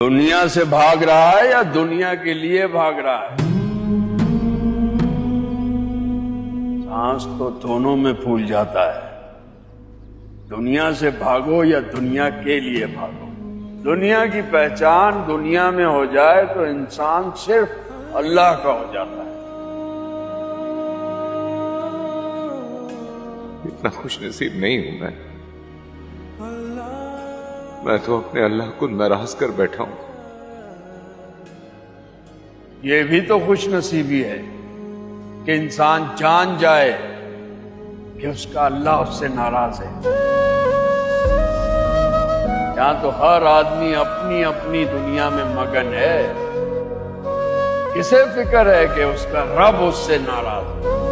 दुनिया से भाग रहा है या दुनिया के लिए भाग रहा है? सांस तो दोनों में फूल जाता है। दुनिया से भागो या दुनिया के लिए भागो। दुनिया की पहचान दुनिया में हो जाए तो इंसान सिर्फ अल्लाह का हो जाता है। इतना खुश नसीब नहीं हूं मैं तो अपने अल्लाह को नाराज कर बैठा हूं। ये भी तो खुश नसीबी है कि इंसान जान जाए कि उसका अल्लाह उससे नाराज है। यहां तो हर आदमी अपनी अपनी दुनिया में मगन है। किसे फिक्र है कि उसका रब उससे नाराज है?